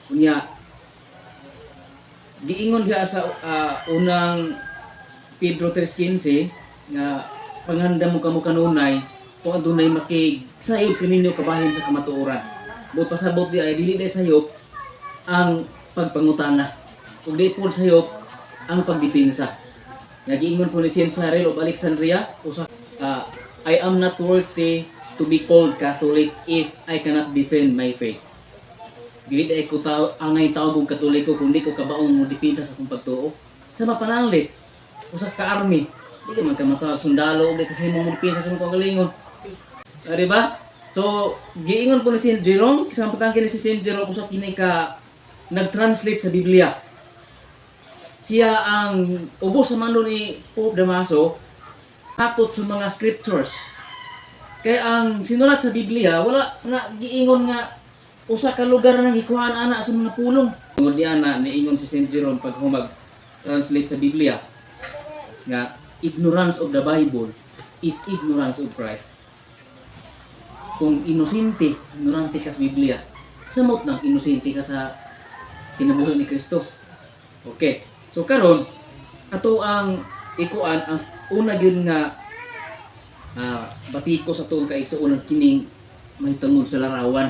Unya giingon diha sa unang Pedro 3:15 nga panganda mo kamo kanunay kung adunay makig-sayop kaninyo kabahin sa kamatuoran. Buot pasabot di ay dili day sayop ang pagpangutana. Ug di po sayop ang pagdepensa. Nga giingon po ni Saint Cyril of Alexandria, I am not worthy to be called Catholic if I cannot defend my faith. Dili day ko angay tawag og Katoliko kung di ko kabaong mo depensa sa akong pagtuo. Sa mapananglit, usa ka army, di ka man ka matawag sundalo, di ka himong mo depensa sa akong kagalingon. Diba? So, giingon po ni Saint Jerome, isang patangkin ni si Saint Jerome, usap kini ka nag-translate sa Biblia. Siya ang ubos sa mando ni Pope Damaso, hakot sa mga scriptures. Kaya ang sinulat sa Biblia, wala nga giingon nga usa ka lugar nang ikuhaan ana sa mga pulong. Tungod niya na niingon si Saint Jerome pag humag translate sa Biblia nga ignorance of the Bible is ignorance of Christ. Kung inosente, ignorante ka sa Biblia, samot nang inosente ka sa kinabuhi ni Kristo. Okay. So karon ato ang ikuan ang una gyud nga batiko sa tuong kaigsuonan kining mahitungod sa larawan.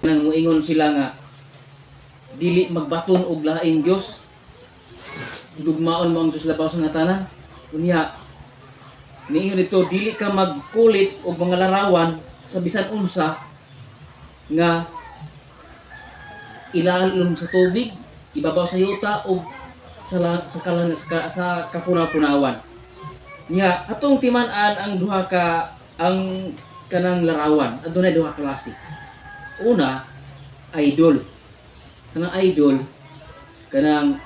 Nang muingon sila nga dili magbaton og laing Dios. Dugmaon mo ang Dios labaw sa nga tanan. Unya niingon dito dili ka magkulit og mga larawan sa bisan unsa nga ilalom sa tubig, ibabaw sa yuta o sa kapunaw-punawan. Nya atong timan-an ang duha ka ang kanang larawan, adunay duha ka klase. Una, idol. Kanang idol kanang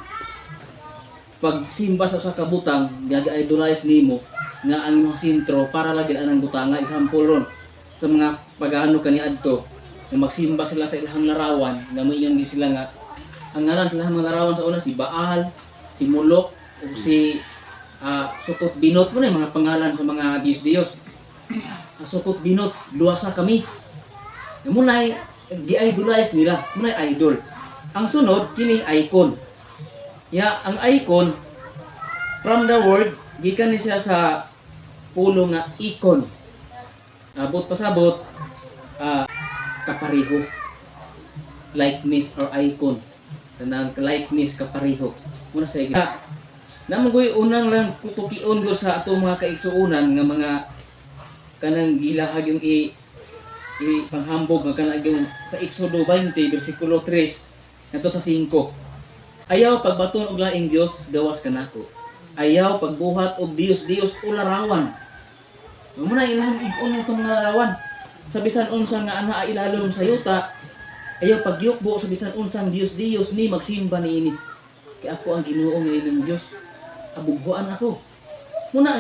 pagsimba sa usa ka butang, gagi-idolize nimo nga ang imong sentro para lagi anang butanga. Example ron sa mga pag-aano kaniadto nga magsimba sila sa ilahang larawan, nga moingon di sila nga ang ngalan sa ilahang mga larawan sa una si Baal, si Molok, o si Sukot Binot mo na mga pangalan sa mga Diyos-Diyos. Sukot Binot, luwasa kami. Munay di-idolize nila, munay idol. Ang sunod kining icon. Ang icon from the word gikan ni siya sa pulo nga icon. Abot pasabot kapareho. Likeness or icon. Kanang likeness kapareho. Muna sa iglesia. Namangoy unang lang kutukion ko sa atong mga kaigsuonan nga mga kanang gilahag yung panghambog nga kanang yung sa Exodo 20 bersikulo 3 ngadto sa 5. Ayaw pagbaton og laing Dios gawas kanako. Ayaw pagbuhat og Dios o larawan. Muna ilahang igon itong mga larawan. Sa bisan unsa nga ana ilalom sa yuta, ayaw pagyukbo sa bisan unsang Dios ni magsimba niini. Kay ako ang Ginoo nga inyong Dios. Abughuan ako. Muna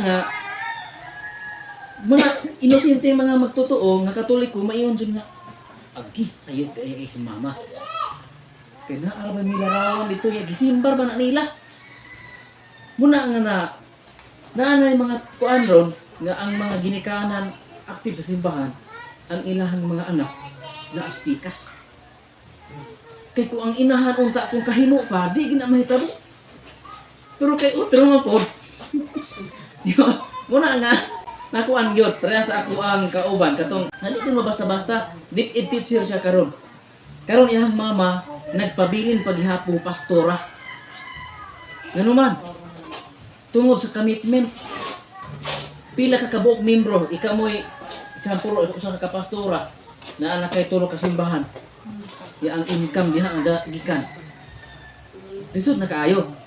inosente mga magtotoo nga Katoliko mayon jud nga agi sayo ay si mama. Kaya na ba nila rawan dito ya gisimbar ba na nila? Muna nga naanay mga kuan ron nga ang mga ginikanan aktive sa simbahan ang ilahang mga anak na aspikas. Kay kung ang inahan unta kung kahimo pa di gina mahitabo. Pero kay utro mo po. Muna nga nakuan gyud para sa ako ang kauban katong dili ko basta-basta deep ed teacher siya karon. Karon iyang mama nagpabilin paghihapon pastora. Nganuman tungod sa commitment pila ka kabuok membro ika mo'y example usa ka pastora na anak kay tulo ka simbahan. Ya ang income diha ang gikan. Lisod na kaayo.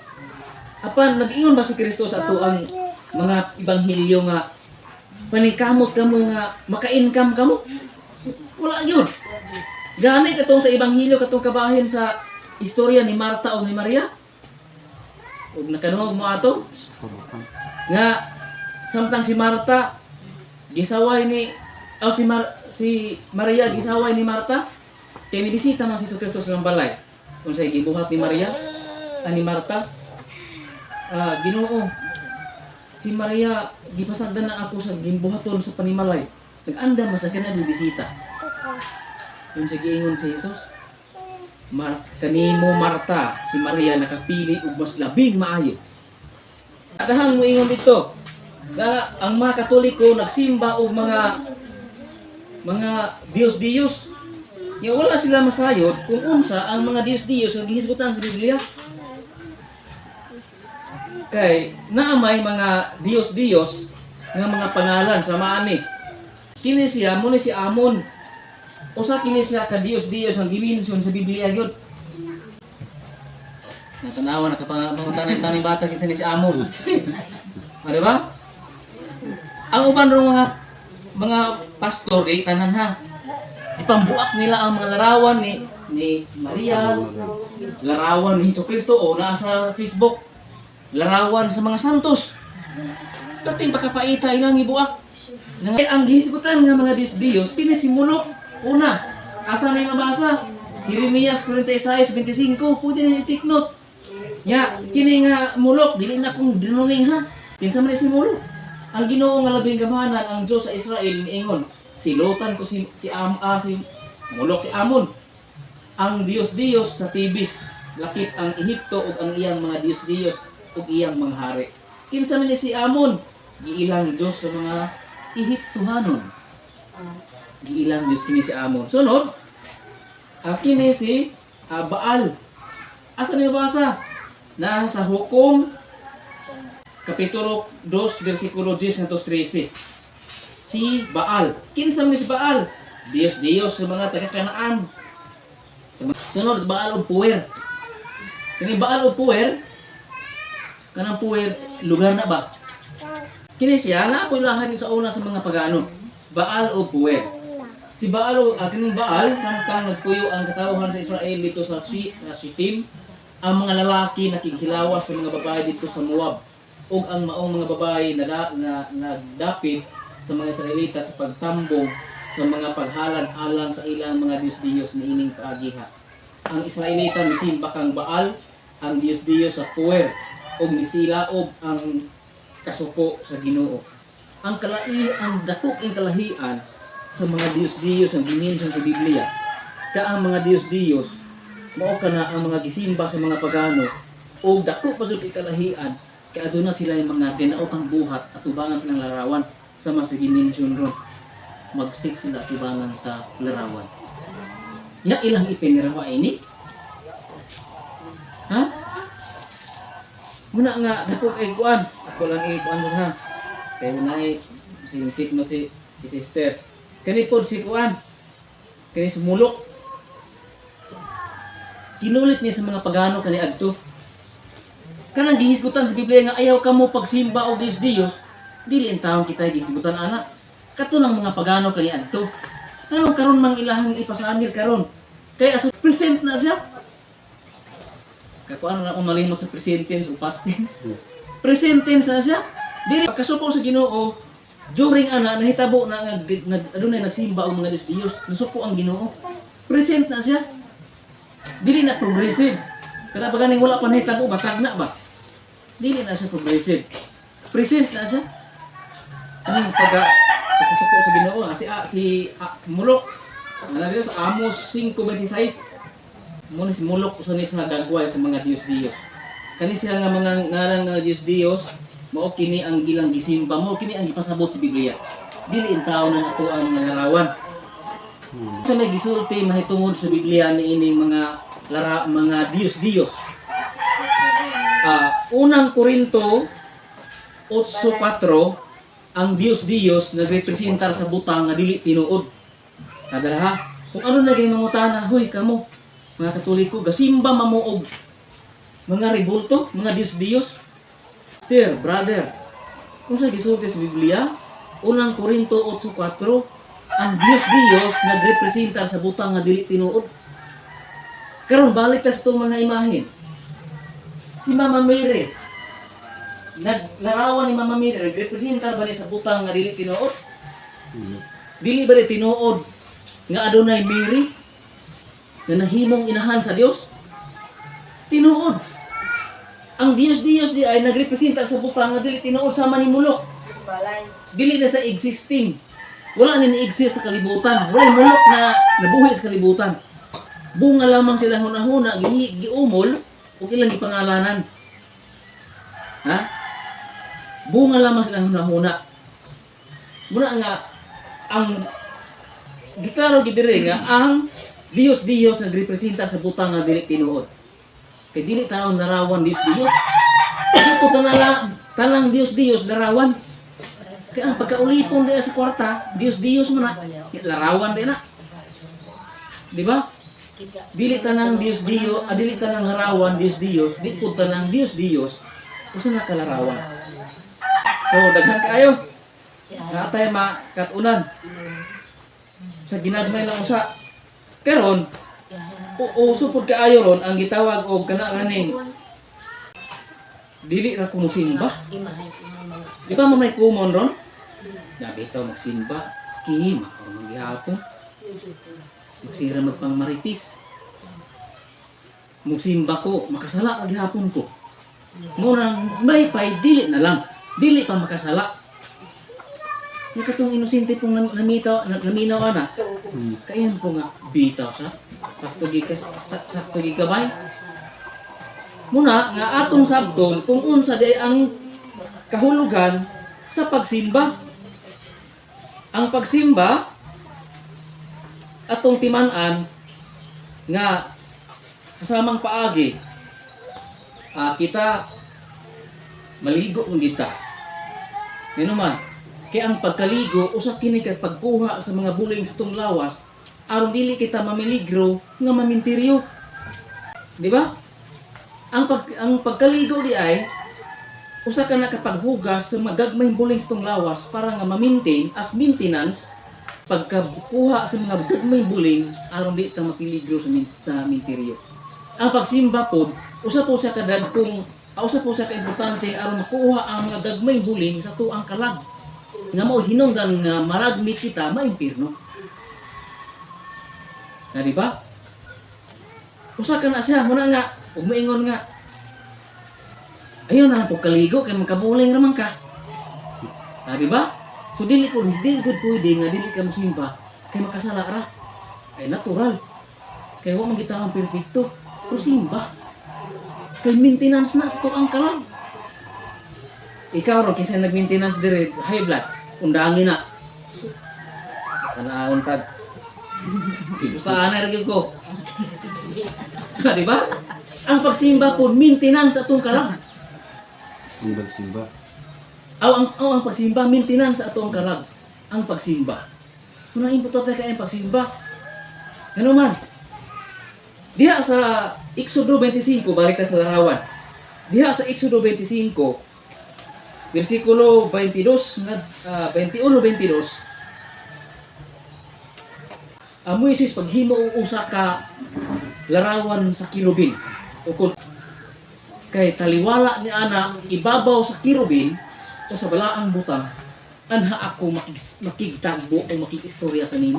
Apan nag-ingon ba si Kristo sa ato ang mga ebanghelyo nga paningkamot kamo nga maka-income kamo? Wala gyud. Gani katong sa ebanghelyo katong kabahin sa istorya ni Marta o ni Maria. Ug nakanuog mo ato nga samtang si Marta gisaway ni si Maria gisaway ni Marta kay nibisita man si Kristo sa balay. Unsay gibuhat ni Maria ani Marta? Ginoo, si Maria gipasagdan na ako sa ginbuhaton sa panimalay. Nag-anda man sa kana bisita. Yung sa giingon si Jesus. kanimo Marta si Maria nakapili og mas labing maayo. Adahang moingon dito nga ang mga Katoliko nagsimba og mga Diyos-Diyos. Nga wala sila masayod kung unsa ang mga Diyos-Diyos nga gihisgutan sa Biblia. Kay naamay mga Diyos-Diyos nga mga pangalan sa maani. Kini siya mo ni si Amon. Usa kini siya ka Diyos-Diyos ang giminson sa Biblia gyud. Natanawa na kapangalan bata kinsa ni si Amon. Ano ba? Ang uban ro mga pastor tanan ha. Ipambuak nila ang mga larawan ni Maria, larawan ni Jesucristo o nasa Facebook, larawan sa mga santos. Dating pagkapaita ilang ibuak. Ang gihisgutan nga mga Diyos kini si Mulok. Una, asa na yung mabasa? Jeremias 46:25, pwede na itiknot. Ya, kini nga Mulok, dili na kong dinunging ha. Kinsa man si Mulok? Ang Ginoo nga labing gamahanan ang Dios sa Israel niingon. Silutan ko si Mulok si Amon. Ang Diyos sa Tibis, lakip ang Ehipto ug ang iyang mga Diyos ug iyang mga hari. Kinsa man si Amon? Giilang Dios sa mga Ehiptohanon. Giilang Dios kini si Amon. Sunod, kini si Baal. Asa ni basa? Na sa Hukom Kapitulo 2 versikulo 10 hangtod 13. Si Baal. Kinsa man si Baal? Diyos sa mga taga-Kanaan. Sunod, Baal o Puwer. Kini Baal o Puwer, kanang Puwer, lugar na ba? Kini siya, nga ako ilahan sa una sa mga pagano. Baal o Puwer. Si Baal o, kining Baal, samtang nagpuyo ang katawhan sa Israel dito sa Shittim, ang mga lalaki nakikilawas sa mga babae dito sa Moab, ug ang maong mga babae na nagdapit sa mga Israelita sa pagtambong sa mga paghalan alang sa ilang mga Diyos na ining kaagiha. Ang Israelita misimba kang Baal, ang Diyos sa Puwer, ug misilaob ang kasuko sa Ginoo. Ang dakok ing kalahian sa mga Diyos ang giminsan sa Biblia. Ang mga Diyos mao kana ang mga gisimba sa mga pagano ug dako pa sa kalahian kay aduna sila yung mga dinaokang buhat at tubangan silang larawan sama sa dimension ron. Magsik sila tubangan sa larawan. Ya ilang ipinirawa ini? Ha? Muna nga dako kay kuan. Ako lang ikuan mo ha. Kay unay sintik no si sister. Kani pod si kuan. Kani si Mulok. Kinulit niya sa mga pagano kani adto. Kanang gihisgutan sa Biblia nga ayaw kamo pagsimba og Diyos, dili in taon kita gihisgutan ana. Kato ng mga pagano kani adto. Kanang karon mang ilahang ipasanir karon. Kay as present na siya. Kakuan na akong malimot sa present tense o past tense. Present tense na siya. Dili pagkasuko sa Ginoo during ana nahitabo na adunay nagsimba og mga Diyos. Nasuko ang Ginoo. Present na siya. Dili na progressive. Kada pa ganing wala pa nahitabo batag na ba? Dili na siya progressive. Present na siya. Anong pagkasuko sa Ginoo si Mulok. Nalagay sa Amos 5:26. Mo si Mulok usa ni sa dagway sa mga Diyos. Kani sila nga mga ngalan nga Diyos, mao kini ang ilang gisimba, mao kini ang gipasabot sa Biblia. Dili in tawo na ato ang larawan. Sa may gisulti mahitungod sa Biblia niining mga Diyos. Unang Korinto 8:4 ang Diyos nagrepresentar sa butang nga dili tinuod. Kadaraha, kung ano na kay mangutana, hoy kamo, mga Katoliko, gasimba mamuog mga rebulto, mga Diyos. Sister, brother, kung sa gisulti sa Biblia, unang Korinto 8:4 ang Diyos nagrepresentar sa butang nga dili tinuod. Karon balik ta sa itong mga imahen. Si Mama Mary, naglarawan ni Mama Mary, nagrepresentar ba niya sa butang nga dili tinuod? Dili ba niya tinuod nga adunay Mary na nahimong inahan sa Dios? Tinuod. Ang Diyos di ay nagrepresentar sa butang nga dili tinuod sama ni Mulok. Dili na sa existing. Wala na ni-exist sa kalibutan. Wala Mulok na nabuhi sa kalibutan. Bunga lamang sila hunahuna, giumol, o ilang gipangalanan. Ha? Bunga lamang sila hunahuna. Muna nga, ang giklaro gidire nga, ang Dios nagrepresenta sa butang nga dili tinuod. Kay dili taon larawan Dios. Ito tanang Dios larawan. Kaya ang pagkaulipon diya sa kwarta, Dios mo na, larawan din na. Di ba? Dili tanang dili tanang larawan Dios, di po tanang Dios, usa na kalarawan. So, daghan kaayo. Natay makatunan. Sa ginagmay lang usa. Karon, usupod kaayo ron ang gitawag og kana kaning dili ra ko mosimba. Di ba mo may kumon ron? Dabi ito magsimba, kihima o magyapon. Magsira magpang maritis. Magsimba ko, makasala maghapon ko. Murang may pay, dili na lang. Dili pa makasala. Yung katong inosente pong naminaw ana. Kayan po nga, bitaw sa sakto gigabay. Muna, nga atong sabton, kung unsa day ang kahulugan sa pagsimba. Ang pagsimba atong timan-an nga kasamang paagi kita maligo ng kita. Ngano man, kaya ang pagkaligo usap kini kay pagkuha sa mga buling sa tong lawas aron dili kita mamiligro nga mamintiryo. Di ba? Ang pagkaligo di ay usa ka na kapaghugas sa magagmayng buling sa tong lawas para nga ma-maintain as maintenance pagkakuha sa mga gagmayng buling aron di ta mapiligro sa mintiryo. Ang pagsimba pod usa po sa kadagkong usa po sa kaimportante aron makuha ang mga gagmayng buling sa tuang kalag nga mao hinungdan nga maragmi kita maimpirno. Na di ba? Usa ka na siya muna nga ug moingon nga ayun na lang po kaligo kay magkabuling raman ka. Di ba? So dili ko pwede nga dili ka mosimba kay makasala ra. Ay natural. Kay wa man kita ang perfecto. Pero simba. Kay maintenance na sa tuang kalag. Ikaw ro kinsa nag-maintenance dire high blood. Undangin na. Tanaon tad. Ibustaan na rin ko. Di ba? Ang pagsimba po maintenance sa tuong kalag. Ang pagsimba. Ang pagsimba, maintenance sa atong kalag. Ang pagsimba. Kung importante kaya ang pagsimba. Ano man? Diha sa Exodo 25, balik na sa larawan. Diha sa Exodo 25, versikulo 21-22, ang Moises paghimo og usa ka larawan sa kirubin. Ukod kay taliwala ni ana ibabaw sa kirubin o sa balaang butang anha ako makigtagbo o makikistorya kanimo.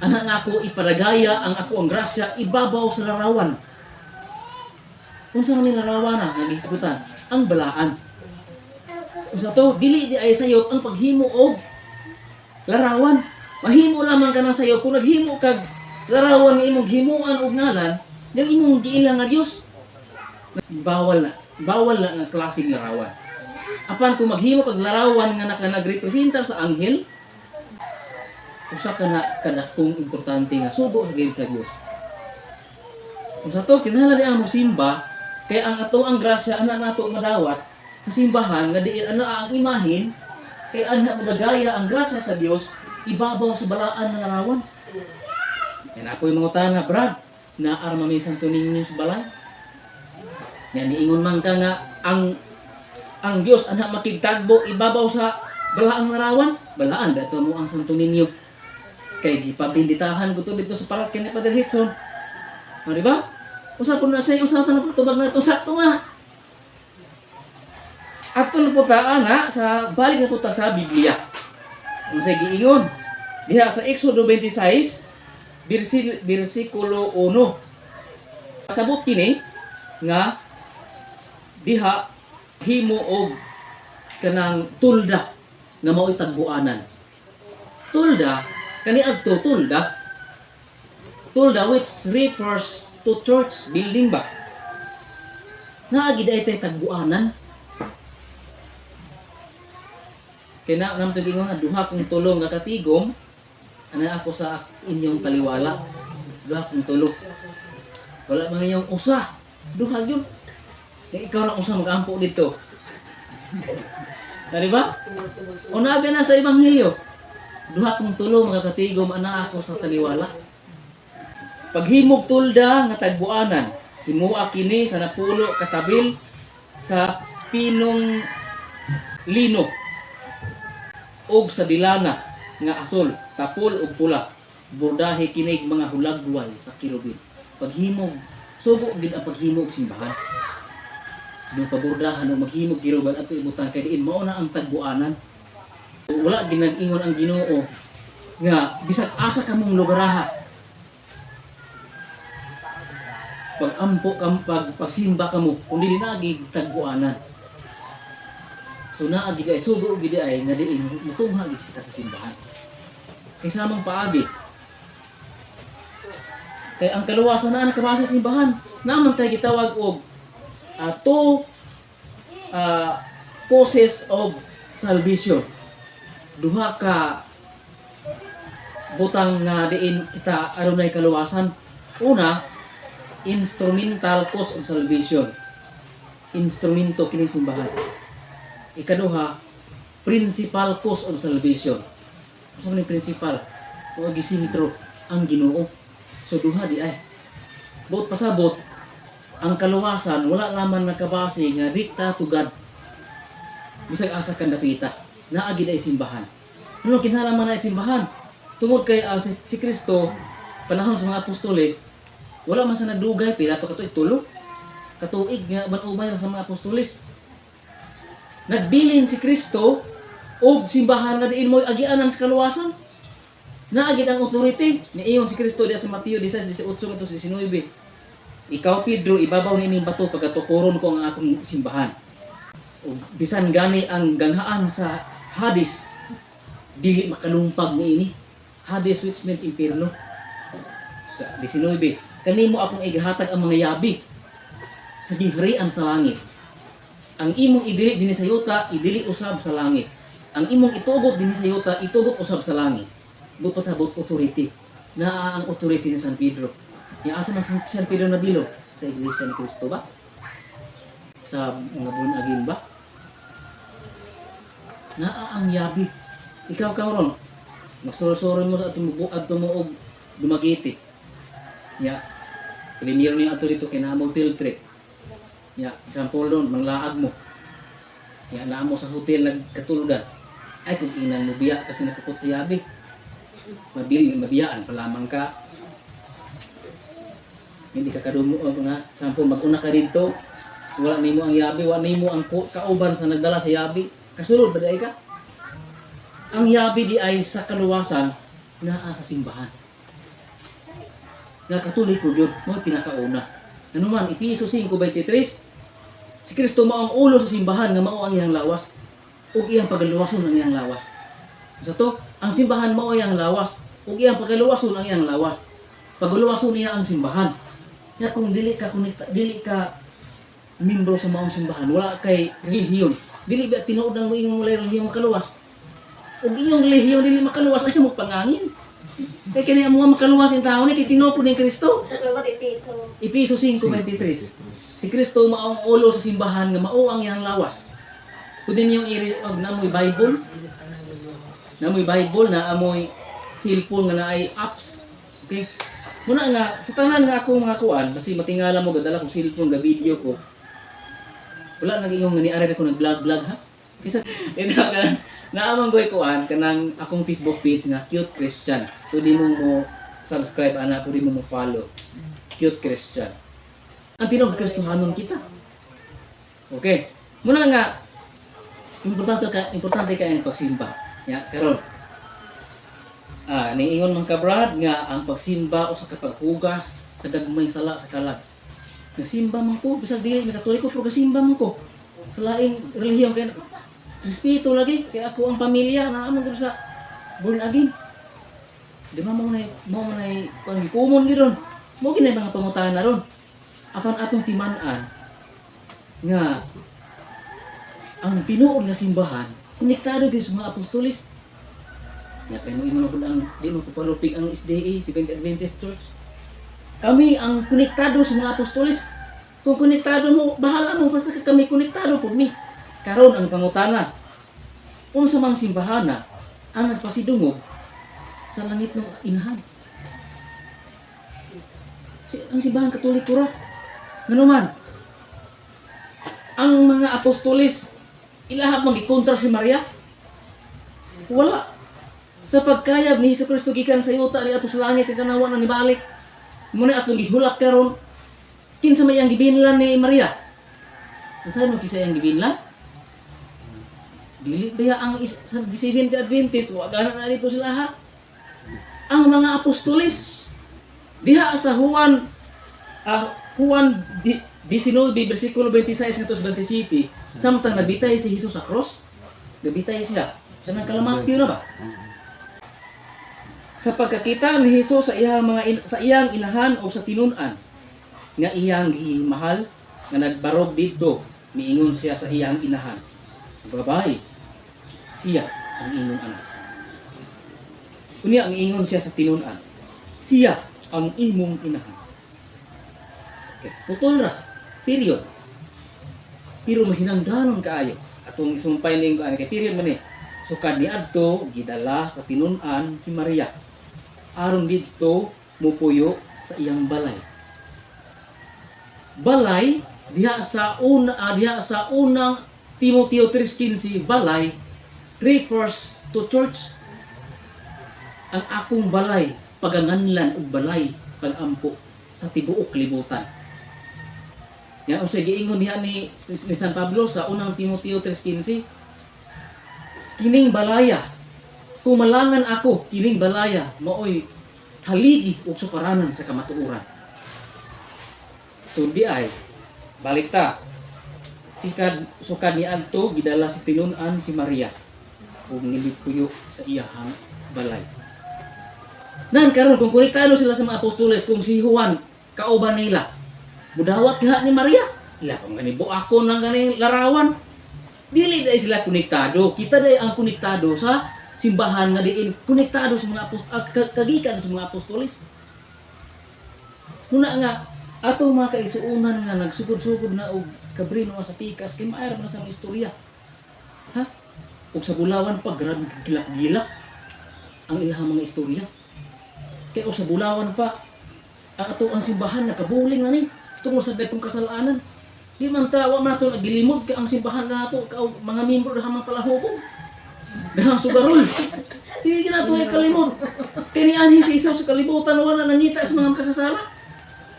Anha na ako iparagaya ang ako ang grasya ibabaw sa larawan. Unsa man ni larawan nga gisgutan? Ang balaan. Unsa to dili di ay sayop ang paghimo og larawan. Mahimo lamang ka ng sayop kung naghimo kag larawan nga imong himuan og ngalan ng imong giilang nga Dios. Bawal na nga klaseng larawan. Apan kung maghimo kag larawan nga nagrepresenta sa anghel, usa ka na kadakong importante nga subo sa gilid sa Dios. Kung sa to kinahanglan ang mosimba kay ang ato ang grasya ana nato madawat sa simbahan nga diin ana ang imahin kay ana magagaya ang grasya sa Dios ibabaw sa balaan nga larawan. Yan ako'y mga tana, Brad, na armami santo ninyo sa balay. Yan niingon man ka nga ang Dios anak makigtagbo ibabaw sa balaang larawan. Balaan dato mo ang santo ninyo. Kay gipabinditahan ko to dito sa parokya ni Padre Hitson. O di ba? Usa po na sa usa ta na tubag na itong sakto nga. Ato na po ta ana sa balik na po ta sa Biblia. Kung sa giingon diha sa Exodo 26 versikulo 1. Pasabot kini nga diha himo og kanang tulda nga mao'y tagbuanan. Tulda kani adto tulda tulda which refers to church building ba? Naagi day tay tagbuanan. Kaya naman ito nga, duha kong tulong nga katigom, ana ako sa inyong taliwala. Duha kong tulong. Wala mga inyong usa. Duha yun. Kaya ikaw na usa mag-ampo dito. Di ba? O nabi na sa Ebanghelyo. Duha kong tulong nga katigom, ana ako sa taliwala. Paghimog tulda nga tagbuanan, himuwa kini sa napulo katabil sa pinong lino og sa dilana nga asol, tapol ug pula, bordahe kinig mga hulagway sa kirubin. Paghimog, sugo gid ang paghimog simbahan. Nung pabordahan o maghimog kirubin ato ibutan kay diin mao na ang tagbuanan. Wala ginag-ingon ang Ginoo nga bisag asa ka mong lugaraha. Pag-ampo ka, pagsimba ka mo, kung dili na gid tagbuanan. So naa gid ay sugo gid ay nga diin mutungha gid kita sa simbahan. Kay samang paagi. Kay ang kaluwasan na nakabasa sa simbahan, naman tay gitawag og two causes of salvation. Duha ka butang nga diin kita adunay kaluwasan. Una, instrumental cause of salvation. Instrumento kining simbahan. Ikaduha, principal cause of salvation. Asa man principal? O gisintro ang Ginoo. So duha di ay. Buot pasabot ang kaluwasan wala lamang nakabase nga dikta to God. Bisag asa kan dapita. Naa gid ay simbahan. Ano kinahanglan na simbahan? Tungod kay si Kristo panahon sa mga apostoles, wala man sa nagdugay pila to katuig tulo. Katuig nga ban-ubay sa mga apostoles. Nagbilin si Kristo og simbahan nga diin mo'y agianan sa kaluwasan. Naagid ang authority ni iyon si Kristo diya sa Mateo 16:18-19. Ikaw Pedro, ibabaw ni ining bato pagkatukuron ko ang akong simbahan. O bisan gani ang ganghaan sa Hades, dili makalumpag niini. Hades which means impierno. Sa 19, kanimo akong igahatag ang mga yabi sa giharian sa langit. Ang imong idili dinhi sa yuta, idili usab sa langit. Ang imong itugot dinhi sa yuta, itugot usab sa langit. Buot pasabot authority. Naa ang authority ni San Pedro. Yang asa man San Pedro nabilo sa Iglesia ni Cristo ba? Sa mga born again ba? Naa ang yabi. Ikaw karon, magsuror-suror mo sa atong buad mo og dumagiti. Ya. Kilimiro niya ato dito kinamog filtre. Ya, example doon, manglaag mo. Ya, naa mo sa hotel nagkatulugan. Ay, kung inan mo biya kasi nakapot sa yabi. Mabiyaan pa lamang ka. Hindi ka kadumo nga. Sample, mag-una ka dito. Wala nimo ang yabi, wala nimo ang kauban sa nagdala sa yabi. Kasulod ba di ka? Ang yabi di ay sa kaluwasan naa sa simbahan. Nga katuloy ko yun, mo pinakauna. Ano man, Efeso 5:23, si Kristo mao ang ulo sa simbahan nga mao ang iyang lawas ug iyang pagaluwason ang iyang lawas. So to, ang simbahan mao iyang lawas ug iyang pagaluwason ang iyang lawas. Pagaluwason niya ang simbahan. Ya kung dili ka membro sa maong simbahan, wala kay relihiyon. Dili ba tinuod ang iyong relihiyon makaluwas? Ug iyong relihiyon dili makaluwas ay mo pangangin. Kaya kini ang mga makaluwas yung tao ni kay tinupod ni Kristo. Sa loob Efeso. Efeso 5:23. Si Kristo mao ang ulo sa simbahan nga mao ang iyang lawas. Pwede niyong namoy Bible. Namoy Bible na amoy cellphone nga naay apps. Okay? Muna nga sa tanan nga ako mga kuan kasi matingala mo gadala kong cellphone ga video ko. Wala nang iyong niari ko nag-vlog ha. Kaysa ito kanang naamang goy kuan kanang akong Facebook page nga Cute Christian. Pwede mo subscribe ana, pwede mo follow. Cute Christian. Ang tinog Kristohanon kita. Okay. Muna nga importante ka ang pagsimba. Ya, karon. Niingon man ka Brad nga ang pagsimba o sa kapaghugas sa gagmayng sala sa kalag. Nagsimba man ko, bisag dili mi Katoliko pero gasimba man ko. Sa laing relihiyon kay respeto lagi kay ako ang pamilya na amo sa born again. Di ba mo na kung gikumon gid ron. Mo gid mga pangutanan ron. Apan atong timan-an nga ang tinuod nga simbahan konektado gyud sa mga apostolis. Ya kay mo imo ang di mo papalupig ang SDA, Seventh Adventist Church. Kami ang konektado sa mga apostolis. Kung konektado mo, bahala mo basta kami konektado pud mi. Karon ang pangutana, unsa mang simbahana ang nagpasidungog sa langit ng inahan? Ang simbahan Katoliko ra. Ngano man? Ang mga apostolis ilahap magikontra si Maria? Wala. Sa pagkayab ni Hesukristo gikan sa yuta ni ato sa langit kanawa na nibalik. Muna atong gihulak karon kinsa may ang gibinlan ni Maria? Asa mo kisa ang gibinlan? Dili ba ang sa Seventh Adventist wa gana na dito sila ha? Ang mga apostolis diha sa Juan 19 bersikulo 26 ngadto 27 samtang nabitay si Hesus sa cross, nabitay siya. Siya nang kalamapyo na ba? Sa pagkakita ni Hesus sa iyang inahan o sa tinun-an nga iyang gihimahal nga nagbarog dito, miingon siya sa iyang inahan, babae, siya ang imong anak. Unya miingon siya sa tinun-an, siya ang imong inahan. Okay, putol ra, period. Pero mahinangdanon kaayo atong isumpay ning kay period man ni. Sukad niadto gidala sa tinun-an si Maria aron didto mupuyo sa iyang balay. Balay diha sa unang Timoteo 3:15 balay refers to church. Ang akong balay paganganlan og balay pagampo sa tibuok libutan. Ya o sige ingon niya ni San Pablo sa unang Timoteo 3:15, kining balaya kumalangan ako, kining balaya maoy haligi ug sukaranan sa kamatuoran. So di ay balik ta sukad ni adto gidala si tinun-an si Maria ug nilipuyo sa iyahang balay. Nan karon kung konektado sila sa mga apostoles, kung si Juan kauban nila mudawat ka ni Maria, ila kung ganibo ako nang ganing larawan, dili dai sila konektado. Kita dai ang konektado sa simbahan nga diin konektado sa mga kagikan sa mga apostoles. Muna nga ato mga kaigsuonan nga nagsugod-sugod na og kabrino sa pikas kay maayra na sa mga istorya. Ha? Ug sa Bulawan pa grabe gilak-gilak ang ilahang mga istorya. Kay o sa Bulawan pa ang ato ang simbahan nakabuling na ni tungod sa daytong kasalanan. Di man tawa man nato nagilimod kay ang simbahan na nato mga miyembro dahamang palahubog. Dahang sugarol. Di nato ay kalimod. Kay ni anhi si Isus sa kalibutan wala nangita sa mga makasasala.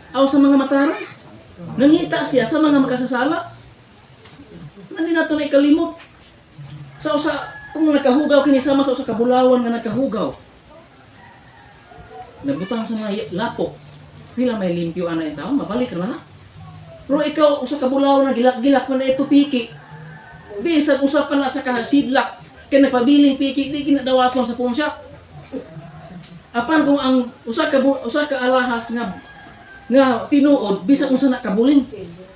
Aw sa mga mataran. Nangita siya sa mga makasasala. Nandi nato ay kalimod. Sa usa kung nakahugaw kini sama sa usa ka Bulawan nga nakahugaw. Nagbutang sa mga lapok. Pila may limpyo ana yung tao, mabalik na na. Pero ikaw, usa ka Bulawan na gilak-gilak man na ito piki. Bisag usapan na sa kasidlak, kaya nagpabiling piki, di kinadawaton sa pawn shop. Apan kung ang usa ka alahas nga tinuod, bisag usa na kabuling,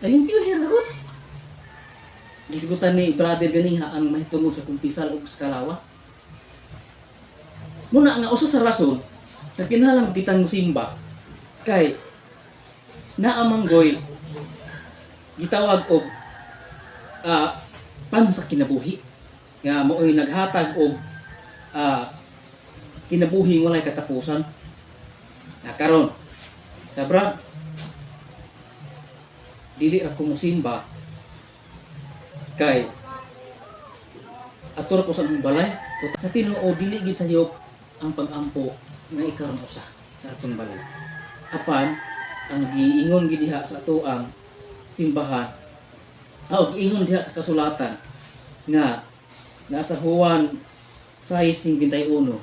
ay limpyo hiragod. Disigutan ni brother ganiha ang mahitungod sa kumpisal o sa kalawa. Muna nga, usa sa rason, na kinahanglan kitang musimba, kay naamanggoy gitawag og pan sa kinabuhi nga mo'y naghatag og kinabuhi walay katapusan. Karon sa brad dili ra ko musimba kay ator ko sa akong balay sa Tinoo dili gid sayop ang pag-ampo nga ikaron usa sa atong balay. Apan ang giingon gid diha sa ato ang simbahan giingon diha sa kasulatan nga nasa Juan 6:51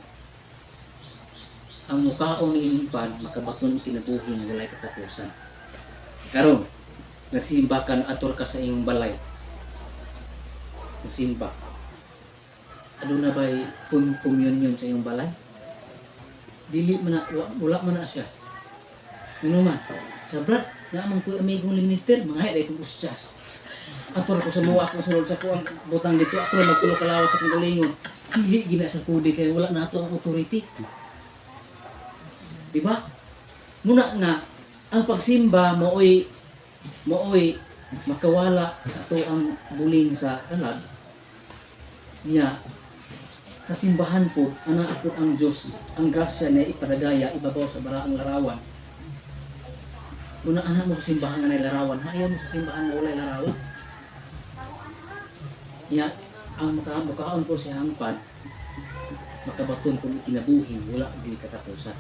ang mukaon ni inyong makabaton kinabuhi walay katapusan. Karon nagsimba ka ator ka sa iyong balay. Nagsimba aduna ba'y communion sa iyong balay? dili man na, wala man na siya. Ano man, sa brad, naman ko amigong minister, mga ay kong usyas. Ato na ko sa mga ako sunod sa kuang butang dito, ako na magtulo kalawat sa kong galingon. Dili gina sa pudi kaya wala na ito ang authority. Diba? Muna nga, ang pagsimba maoy makawala sa to ang buling sa kalag niya sa simbahan po ana ako ang Diyos ang grasya na ipadagaya ibabaw sa baraang larawan. Muna ana mo sa simbahan nga larawan, ayaw mo sa simbahan nga walay larawan. Ya, ang makaon ko si hangpad makabaton kung kinabuhi wala gili katapusan.